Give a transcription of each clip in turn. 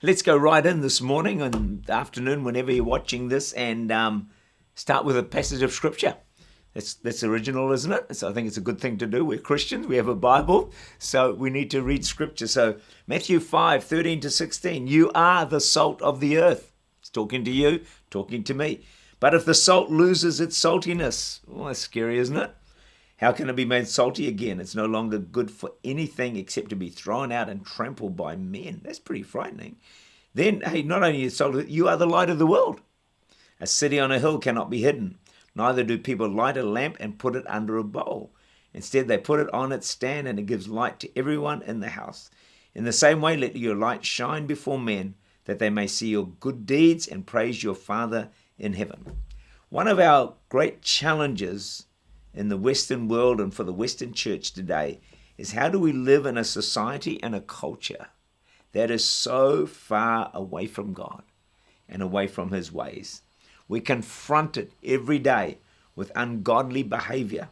Let's go right in this morning and afternoon, whenever you're watching this, and start with a passage of scripture. That's original, isn't it? So I think it's a good thing to do. We're Christians, we have a Bible, so we need to read scripture. So Matthew 5:13-16, you are the salt of the earth. It's talking to you, talking to me. But if the salt loses its saltiness, well, that's scary, isn't it? How can it be made salty again? It's no longer good for anything except to be thrown out and trampled by men. That's pretty frightening. Then, hey, not only is salt, you are the light of the world. A city on a hill cannot be hidden. Neither do people light a lamp and put it under a bowl. Instead, they put it on its stand, and it gives light to everyone in the house. In the same way, let your light shine before men, that they may see your good deeds and praise your Father in heaven. One of our great challenges in the Western world and for the Western church today is, how do we live in a society and a culture that is so far away from God and away from his ways? We confront it every day with ungodly behavior,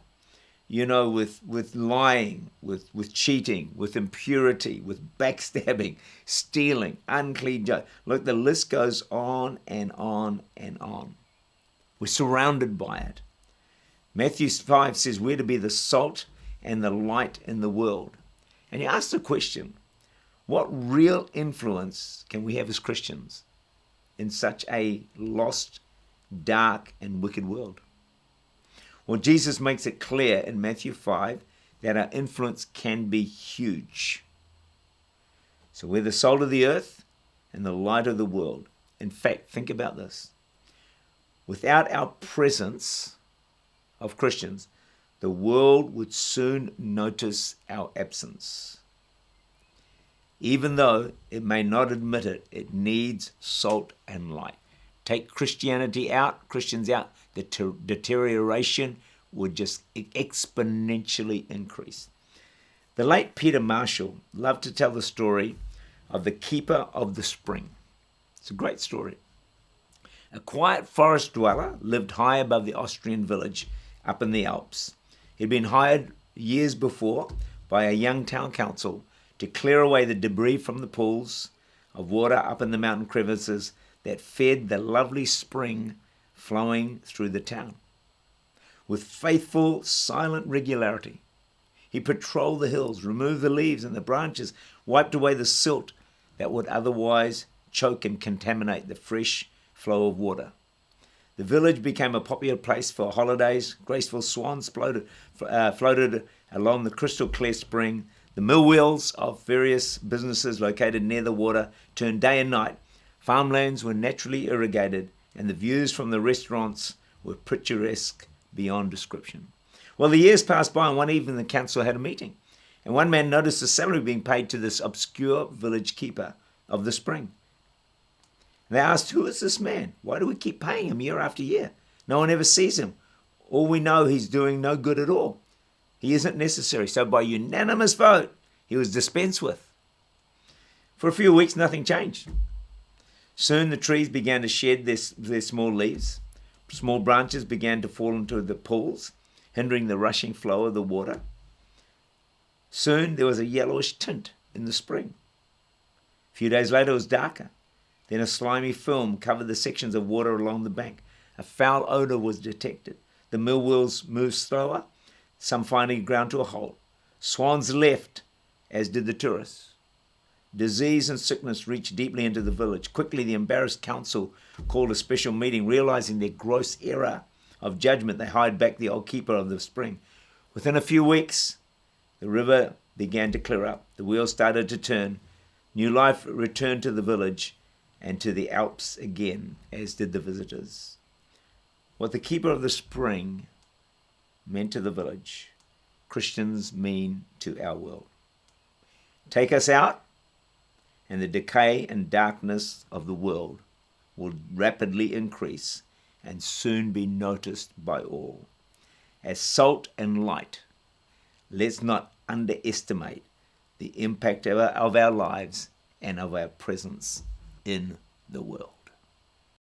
with lying, with cheating, with impurity, with backstabbing, stealing, unclean jokes. Look, the list goes on and on and on. We're surrounded by it. Matthew 5 says we're to be the salt and the light in the world. And he asks the question, what real influence can we have as Christians in such a lost, dark, and wicked world? Well, Jesus makes it clear in Matthew 5 that our influence can be huge. So we're the salt of the earth and the light of the world. In fact, think about this. Without our presence of Christians, the world would soon notice our absence. Even though it may not admit it, it needs salt and light. Take Christianity out, Christians out, the deterioration would just exponentially increase. The late Peter Marshall loved to tell the story of the keeper of the spring. It's a great story. A quiet forest dweller lived high above the Austrian village up in the Alps. He'd been hired years before by a young town council to clear away the debris from the pools of water up in the mountain crevices that fed the lovely spring flowing through the town. With faithful, silent regularity, he patrolled the hills, removed the leaves and the branches, wiped away the silt that would otherwise choke and contaminate the fresh flow of water. The village became a popular place for holidays. Graceful swans floated along the crystal clear spring. The mill wheels of various businesses located near the water turned day and night. Farmlands were naturally irrigated, and the views from the restaurants were picturesque beyond description. Well, the years passed by, and one evening the council had a meeting, and one man noticed the salary being paid to this obscure village keeper of the spring. They asked, who is this man? Why do we keep paying him year after year? No one ever sees him. All we know, he's doing no good at all. He isn't necessary. So by unanimous vote, he was dispensed with. For a few weeks, nothing changed. Soon the trees began to shed their small leaves. Small branches began to fall into the pools, hindering the rushing flow of the water. Soon there was a yellowish tint in the spring. A few days later, it was darker. Then a slimy film covered the sections of water along the bank. A foul odor was detected. The mill wheels moved slower. Some finally ground to a halt. Swans left, as did the tourists. Disease and sickness reached deeply into the village. Quickly, the embarrassed council called a special meeting. Realizing their gross error of judgment, they hired back the old keeper of the spring. Within a few weeks, the river began to clear up. The wheels started to turn. New life returned to the village and to the Alps again, as did the visitors. What the keeper of the spring meant to the village, Christians mean to our world. Take us out, and the decay and darkness of the world will rapidly increase and soon be noticed by all. As salt and light, let's not underestimate the impact of our lives and of our presence in the world.